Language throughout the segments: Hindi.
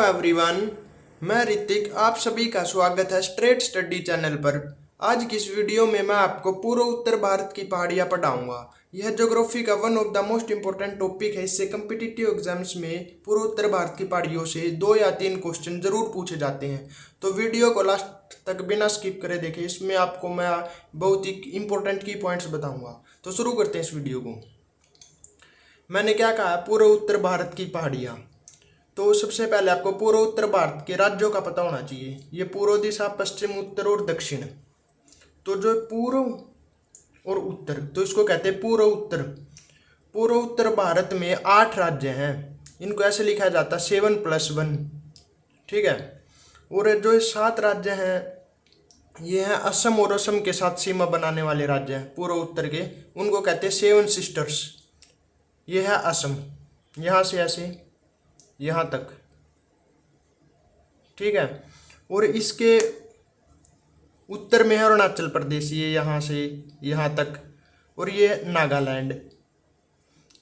एवरीवन, मैं ऋतिक आप सभी का स्वागत है स्ट्रेट स्टडी चैनल पर। आज की इस वीडियो में मैं आपको पूर्व उत्तर भारत की पहाड़ियाँ पढ़ाऊंगा। यह ज्योग्राफी का one of the most important topic है। इससे कम्पिटिटिव एग्जाम्स में पूर्व उत्तर भारत की पहाड़ियों से 2 या 3 क्वेश्चन जरूर पूछे जाते हैं, तो वीडियो को लास्ट तक बिना स्किप करे देखें। इसमें आपको मैं बहुत ही इंपॉर्टेंट की पॉइंट्स बताऊँगा। तो शुरू करते हैं इस वीडियो को। मैंने क्या कहा, पूर्व उत्तर भारत की पहाड़ियाँ। तो सबसे पहले आपको पूर्व उत्तर भारत के राज्यों का पता होना चाहिए। ये पूर्व दिशा, पश्चिम, उत्तर और दक्षिण। तो जो पूर्व और उत्तर, तो इसको कहते हैं पूर्व उत्तर। पूर्व उत्तर भारत में 8 राज्य हैं। इनको ऐसे लिखा जाता है 7+1, ठीक है। और जो 7 राज्य हैं ये हैं असम, और असम के साथ सीमा बनाने वाले राज्य हैं पूर्व उत्तर के, उनको कहते हैं 7 सिस्टर्स। ये है असम, यहाँ से ऐसे यहाँ तक, ठीक है। और इसके उत्तर में है अरुणाचल प्रदेश, ये यहाँ से यहाँ तक, और ये नागालैंड,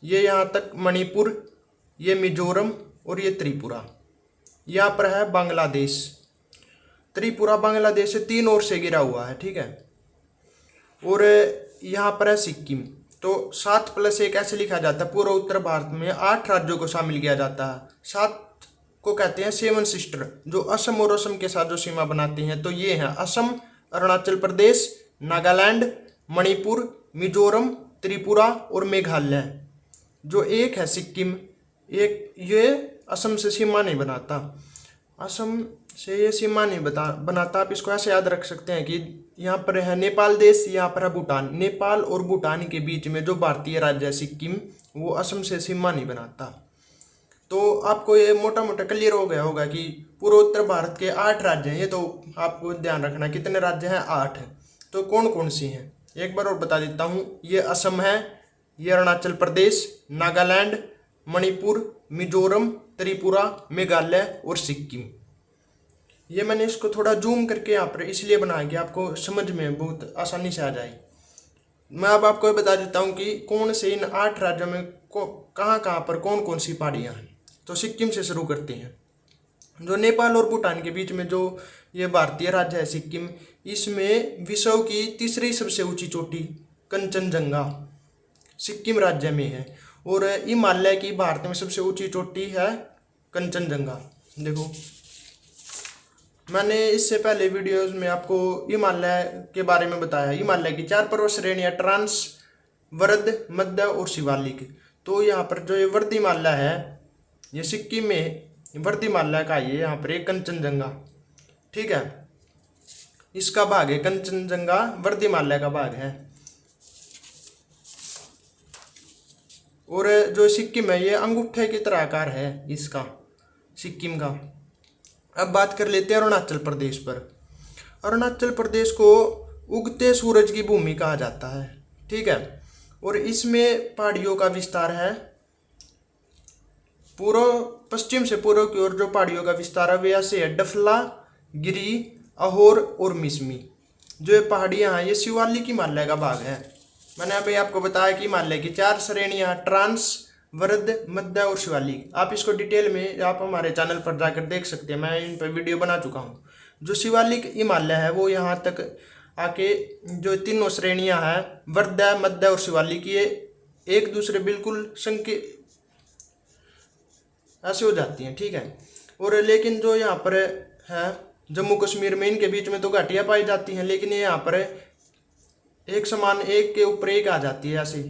ये यहाँ तक मणिपुर, ये मिजोरम और ये त्रिपुरा। यहाँ पर है बांग्लादेश। त्रिपुरा बांग्लादेश से 3 ओर से घिरा हुआ है, ठीक है। और यहाँ पर है सिक्किम। तो 7+1 ऐसे लिखा जाता है। पूर्व उत्तर भारत में 8 राज्यों को शामिल किया जाता है। 7 को कहते हैं 7 सिस्टर, जो असम और असम के साथ जो सीमा बनाती हैं। तो ये हैं असम, अरुणाचल प्रदेश, नागालैंड, मणिपुर, मिजोरम, त्रिपुरा और मेघालय। जो एक है सिक्किम, एक ये असम से सीमा नहीं बनाता, असम से ये सीमा नहीं बनाता। आप इसको ऐसे याद रख सकते हैं कि यहाँ पर है नेपाल देश, यहाँ पर है भूटान। नेपाल और भूटान के बीच में जो भारतीय राज्य है सिक्किम, वो असम से सीमा नहीं बनाता। तो आपको ये मोटा मोटा क्लियर हो गया होगा कि पूर्वोत्तर भारत के 8 राज्य हैं। ये तो आपको ध्यान रखना, कितने राज्य हैं? 8 हैं। तो कौन कौन सी हैं एक बार और बता देता हूँ। ये असम है, ये अरुणाचल प्रदेश, नागालैंड, मणिपुर, मिजोरम, त्रिपुरा, मेघालय और सिक्किम। ये मैंने इसको थोड़ा जूम करके यहाँ पर इसलिए बनाया कि आपको समझ में बहुत आसानी से आ जाए। मैं अब आपको बता देता हूँ कि कौन से इन 8 राज्यों में कहाँ कहाँ पर कौन कौन सी पहाड़ियाँ हैं। तो सिक्किम से शुरू करते हैं। जो नेपाल और भूटान के बीच में जो ये भारतीय राज्य है सिक्किम, इसमें विश्व की तीसरी सबसे ऊँची चोटी कंचनजंगा सिक्किम राज्य में है। और हिमालय की भारत में सबसे ऊँची चोटी है कंचनजंगा। देखो, मैंने इससे पहले वीडियोस में आपको हिमालय के बारे में बताया। हिमालय की 4 पर्वत श्रेणियाँ, ट्रांस, वरद, मध्य और शिवालिक। तो यहाँ पर जो ये वर्द हिमालय है, ये सिक्किम में वर्द हिमालय का ये यहाँ पर एक कंचनजंगा, ठीक है, इसका भाग है। कंचनजंगा वर्द हिमालय का भाग है। और जो सिक्किम है ये अंगूठे की तरह आकार है इसका, सिक्किम का। अब बात कर लेते हैं अरुणाचल प्रदेश पर। अरुणाचल प्रदेश को उगते सूरज की भूमि कहा जाता है, ठीक है। और इसमें पहाड़ियों का विस्तार है पूर्व, पश्चिम से पूर्व की ओर जो पहाड़ियों का विस्तार है वे ऐसे है: डफला, गिरी, अहोर और मिसमी। जो ये पहाड़ियाँ हैं ये शिवालिक हिमालय का भाग है। मैंने अभी आपको बताया कि हिमालय की 4 श्रेणियाँ, ट्रांस, वरद, मध्य और शिवालिक। आप इसको डिटेल में आप हमारे चैनल पर जाकर देख सकते हैं, मैं इन पर वीडियो बना चुका हूँ। जो शिवालिक हिमालय है वो यहाँ तक आके जो तीनों श्रेणियाँ हैं, वरद, मध्य और शिवालिक, ये एक दूसरे बिल्कुल ऐसे हो जाती हैं, ठीक है। और लेकिन जो यहाँ पर है जम्मू कश्मीर में, इनके बीच में तो घाटियाँ पाई जाती हैं, लेकिन ये यहाँ पर एक समान, एक के ऊपर एक आ जाती है, ऐसी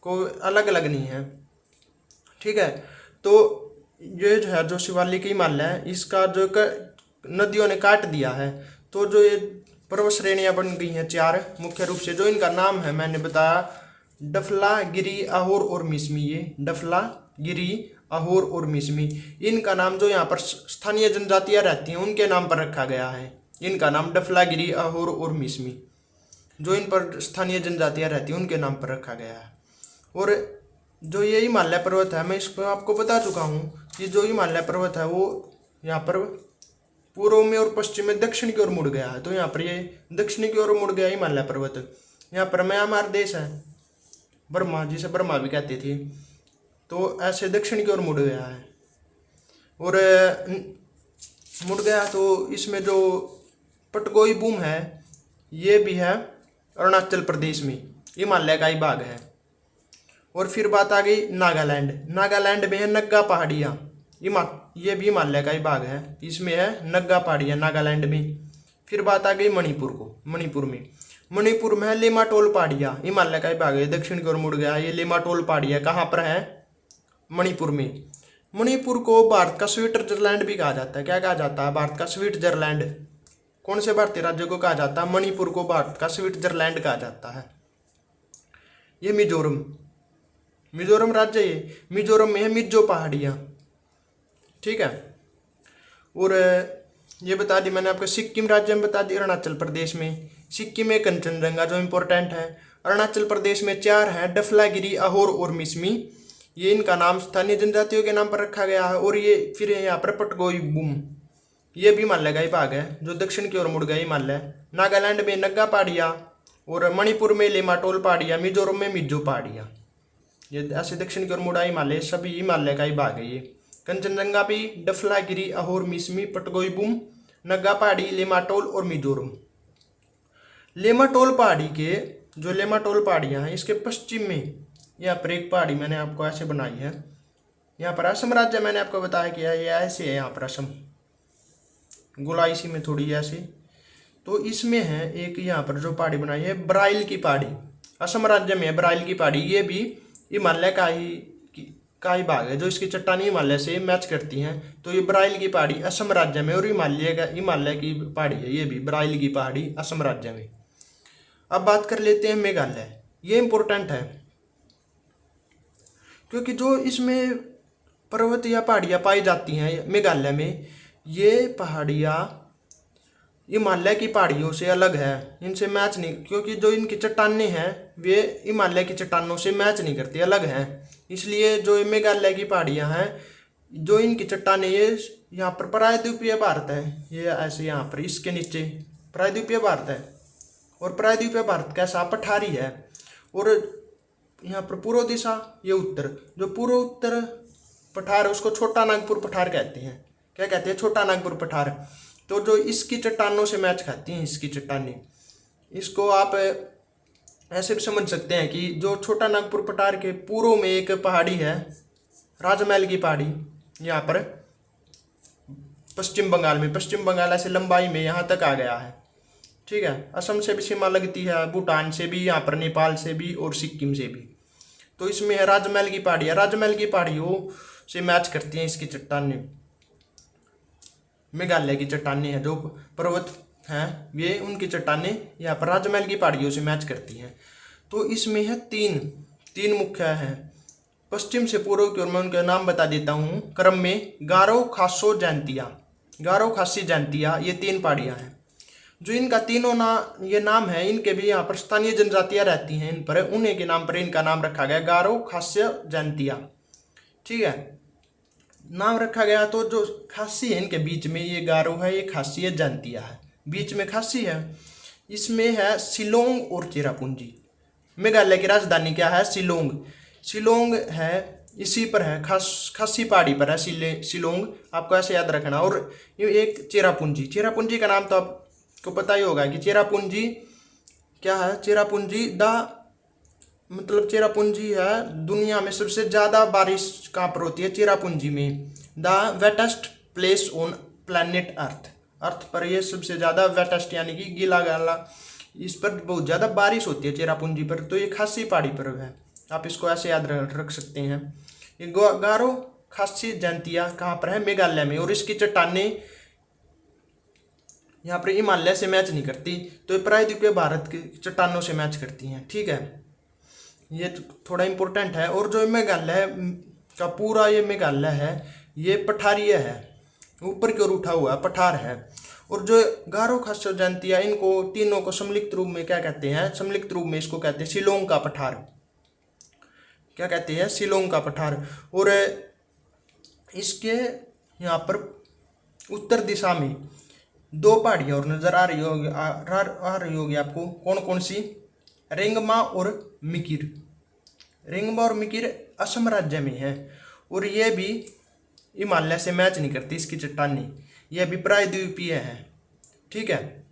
कोई अलग अलग नहीं है, ठीक है। तो ये जो है जो शिवालिक हिमालय है, इसका जो नदियों ने काट दिया है। तो जो ये पर्वत श्रेणियाँ बन गई हैं 4 मुख्य रूप से, जो इनका नाम है मैंने बताया, डफला, गिरी, अहोर और मिसमी। ये डफला, गिरी, अहोर और मिसमी, इनका नाम जो यहाँ पर स्थानीय जनजातियाँ रहती हैं उनके नाम पर रखा गया है। इनका नाम डफला, गिरी, अहोर और मिसमी, जो इन पर स्थानीय जनजातियाँ रहती हैं उनके नाम पर रखा गया है। और जो ये हिमालय पर्वत है, मैं इसको आपको बता चुका हूँ कि जो हिमालय पर्वत है वो यहाँ पर पूर्व में और पश्चिम में दक्षिण की ओर मुड़ गया है। तो यहाँ पर ये दक्षिण की ओर मुड़ गया हिमालय पर्वत। यहाँ पर म्यांमार देश है, बर्मा, जिसे बर्मा भी कहते थे, तो ऐसे दक्षिण की ओर मुड़ गया है। और मुड़ गया तो इसमें जो पटगोई बूम है ये भी है अरुणाचल प्रदेश में, हिमालय का ही भाग है। और फिर बात आ गई नागालैंड। नागालैंड में है नग्गा पहाड़ियाँ, ये भी हिमालय का ही भाग है, इसमें है नग्गा पहाड़ियाँ नागालैंड में। फिर बात आ गई मणिपुर को। मणिपुर में है लेमाटोल पहाड़ियाँ, हिमालय का ही भाग है, दक्षिण की ओर मुड़ गया। ये लेमाटोल पहाड़ियाँ कहाँ पर है? मणिपुर में। मणिपुर को भारत का स्विट्जरलैंड भी कहा जाता है। क्या कहा जाता है? भारत का स्विट्जरलैंड। कौन से भारतीय राज्य को कहा जाता है? मणिपुर को भारत का स्विट्जरलैंड कहा जाता है। ये मिजोरम राज्य है। मिजोरम में है मिजो पहाड़ियाँ, ठीक है। और ये बता दी मैंने आपको। सिक्किम राज्य में बता दी, अरुणाचल प्रदेश में। सिक्किम में कंचनजंगा जो इम्पोर्टेंट है। अरुणाचल प्रदेश में 4 हैं, डफलागिरी, अहोर और मिसमी। ये इनका नाम स्थानीय जनजातियों के नाम पर रखा गया है। और ये फिर यहाँ पर पटगोई बूम, ये भी हिमालय का ही भाग है जो दक्षिण की ओर मुड़ गया हिमालय। नागालैंड में नग्गा पहाड़ियाँ और मणिपुर में लेमाटोल पहाड़ियाँ, मिजोरम में मिजो पहाड़ियाँ। ये ऐसे दक्षिण की ओर मुड़ा हिमालय, सभी हिमालय का ही भाग है ये। कंचनजंगा भी, डफलागिरी, अहोर मिसमी, पटगोई बूम, नग्गा पहाड़ी, लेमाटोल और मिजोरम। लेमाटोल पहाड़ी के जो लेमाटोल पहाड़ियाँ हैं इसके पश्चिम में यहाँ पर एक पहाड़ी मैंने आपको ऐसे बनाई है। यहाँ पर असम राज्य मैंने आपको बताया कि ये ऐसे है, यहाँ पर असम गोलाई सी में थोड़ी ऐसे। तो इसमें है एक यहाँ पर जो पहाड़ी बनाई है ब्राइल की पहाड़ी, असम राज्य में है ब्राइल की पहाड़ी। ये भी हिमालय का ही भाग है, जो इसकी चट्टानी हिमालय से मैच करती हैं। तो ये ब्राइल की पहाड़ी असम राज्य में और हिमालय की पहाड़ी है, ये भी ब्राइल की पहाड़ी असम राज्य में। अब बात कर लेते हैं मेघालय। ये इंपॉर्टेंट है क्योंकि जो इसमें पर्वत या पहाड़ियाँ पाई जाती हैं मेघालय में, ये पहाड़ियाँ हिमालय की पहाड़ियों से अलग है, इनसे मैच नहीं, क्योंकि जो इनकी चट्टानें हैं वे हिमालय की चट्टानों से मैच नहीं करती, अलग हैं। इसलिए जो मेघालय की पहाड़ियाँ हैं, जो इनकी चट्टानें, ये यहाँ पर प्रायद्वीपीय भारत है, ये ऐसे यहाँ पर इसके नीचे प्रायद्वीपीय भारत है। और प्रायद्वीपीय भारत कैसा? पठारी है। और यहाँ पर पूर्व दिशा, ये उत्तर, जो पूर्व उत्तर पठार है उसको छोटा नागपुर पठार कहते हैं। क्या कहते हैं? छोटा नागपुर पठार। तो जो इसकी चट्टानों से मैच खाती हैं, इसकी चट्टानें, इसको आप ऐसे भी समझ सकते हैं कि जो छोटा नागपुर पठार के पूर्व में एक पहाड़ी है, राजमहल की पहाड़ी, यहाँ पर पश्चिम बंगाल में, पश्चिम बंगाल ऐसे लंबाई में यहाँ तक आ गया है, ठीक है। असम से भी सीमा लगती है, भूटान से भी, यहाँ पर नेपाल से भी और सिक्किम से भी। तो इसमें है राजमहल की पहाड़ी है, राजमहल की पहाड़ियों से मैच करती हैं इसकी चट्टानें। मेघालय की चट्टानें हैं, जो पर्वत हैं ये, उनकी चट्टानें यहाँ पर राजमहल की पहाड़ियों से मैच करती हैं। तो इसमें है तीन मुख्य हैं पश्चिम से पूर्व की ओर। मैं उनके नाम बता देता हूँ क्रम में। गारो, खासो, जैंतिया, गारो, खासी, जैंतिया, ये 3 पहाड़ियाँ हैं। जो इनका तीनों ये नाम है, इनके भी यहाँ पर स्थानीय जनजातियाँ रहती हैं इन पर, उन्हीं के नाम पर इनका नाम रखा गया गारो, खास्य, जैंतिया, ठीक है, नाम रखा गया। तो जो खासी है इनके बीच में, ये गारो है, ये खासी है, जैंतिया है, बीच में खासी है। इसमें है शिलोंग और चेरापूंजी। मेघालय की राजधानी क्या है? शिलोंग है, इसी पर है, खासी पहाड़ी पर है शिलोंग, आपको ऐसे याद रखना। और ये एक चेरापूंजी का नाम तो आपको पता ही होगा कि चेरापूंजी क्या है। चेरापूंजी चेरापूंजी है दुनिया में सबसे ज़्यादा बारिश कहाँ पर होती है? चेरापूंजी में। The wettest place on planet earth पर ये सबसे ज़्यादा वेटेस्ट यानी कि गीला गाला, इस पर बहुत ज़्यादा बारिश होती है चेरापूंजी पर। तो ये खासी पहाड़ी पर है, आप इसको ऐसे याद रख सकते हैं। ये गारो, खासी, जैंतिया कहाँ पर है? मेघालय में। और इसकी चट्टानें यहाँ पर हिमालय से मैच नहीं करती, तो ये प्रायद्वीपीय भारत की चट्टानों से मैच करती हैं, ठीक है। ये थोड़ा इम्पोर्टेंट है। और जो मेघालय का पूरा ये मेघालय है, ये पठारीय है, ऊपर की ओर उठा हुआ पठार है। और जो गारो, खासी, जैंतिया, इनको तीनों को सम्मिलित रूप में क्या कहते हैं? सम्मिलित रूप में इसको कहते हैं शिलोंग का पठार। क्या कहते हैं? शिलोंग का पठार। और इसके यहाँ पर उत्तर दिशा में 2 पहाड़ियाँ और नजर आ रही होगी आपको। कौन कौन सी? रेंगमा और मिकिर। रेंगमा और मिकिर असम राज्य में है, और ये भी हिमालय से मैच नहीं करती इसकी चट्टानी, यह भी प्रायद्वीपीय है। ठीक है,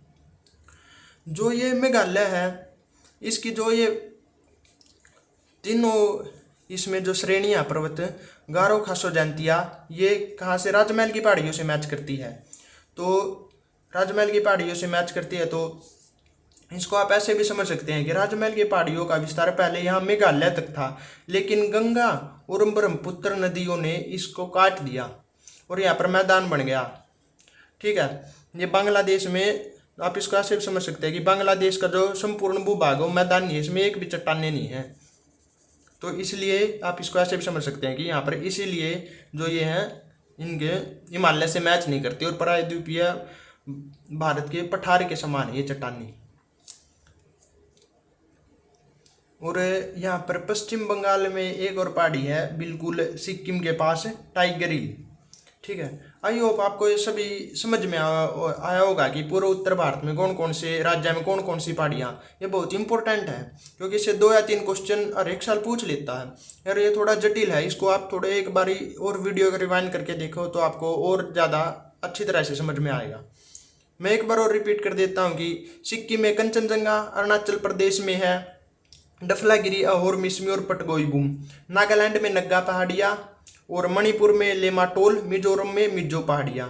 जो ये मेघालय है इसकी जो ये तीनों इसमें जो श्रेणियाँ पर्वत गारो, खासो, जैंतिया, ये कहाँ से राजमहल की पहाड़ियों से मैच करती है। तो राजमहल की पहाड़ियों से मैच करती है, तो इसको आप ऐसे भी समझ सकते हैं कि राजमहल की पहाड़ियों का विस्तार पहले यहाँ मेघालय तक था, लेकिन गंगा और ब्रह्मपुत्र नदियों ने इसको काट दिया और यहाँ पर मैदान बन गया। ठीक है, ये बांग्लादेश में आप इसको ऐसे भी समझ सकते हैं कि बांग्लादेश का जो संपूर्ण भूभाग है वो मैदान नहीं है, इसमें एक भी चट्टाने नहीं है। तो इसलिए आप इसको ऐसे भी समझ सकते हैं कि यहाँ पर इसीलिए जो ये हैं इनके हिमालय से मैच नहीं करती और प्रायद्वीपीय भारत के पठार के समान है ये चट्टानी। और यहाँ पर पश्चिम बंगाल में एक और पहाड़ी है बिल्कुल सिक्किम के पास, टाइगर हिल। ठीक है, आई होप आपको ये सभी समझ में आया होगा कि पूरे उत्तर भारत में कौन कौन से राज्य में कौन कौन सी पहाड़ियाँ, ये बहुत इंपॉर्टेंट है क्योंकि इससे 2 या 3 क्वेश्चन हर एक साल पूछ लेता है। यार ये थोड़ा जटिल है, इसको आप थोड़े एक बारी और वीडियो को रिवाइंड करके देखो तो आपको और ज़्यादा अच्छी तरह से समझ में आएगा। मैं एक बार और रिपीट कर देता हूँ कि सिक्किम में कंचनजंगा, अरुणाचल प्रदेश में है डफलागिरी, अहोर मिसमी और पटगोईबूम, नागालैंड में नग्गा पहाड़ियाँ, और मणिपुर में लेमाटोल, मिजोरम में मिजो पहाड़ियाँ,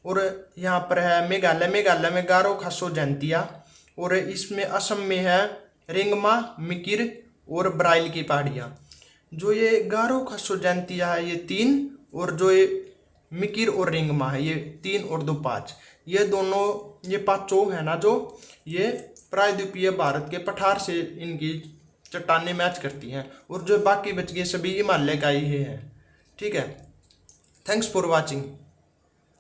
और यहाँ पर है मेघालय में गारो, खासो, जैंतिया, और इसमें असम में है रेंगमा, मिकिर और ब्राइल की पहाड़ियाँ। जो ये गारो, खासो, जैंतिया है ये 3, और जो ये मिकिर और रेंगमा है ये 3 और 2 5, ये दोनों ये पाँचों है ना जो ये प्रायद्वीपीय भारत के पठार से इनकी चट्टानें मैच करती हैं, और जो बाकी बच गए सभी हिमालय का ही है। ठीक है, थैंक्स फॉर वॉचिंग।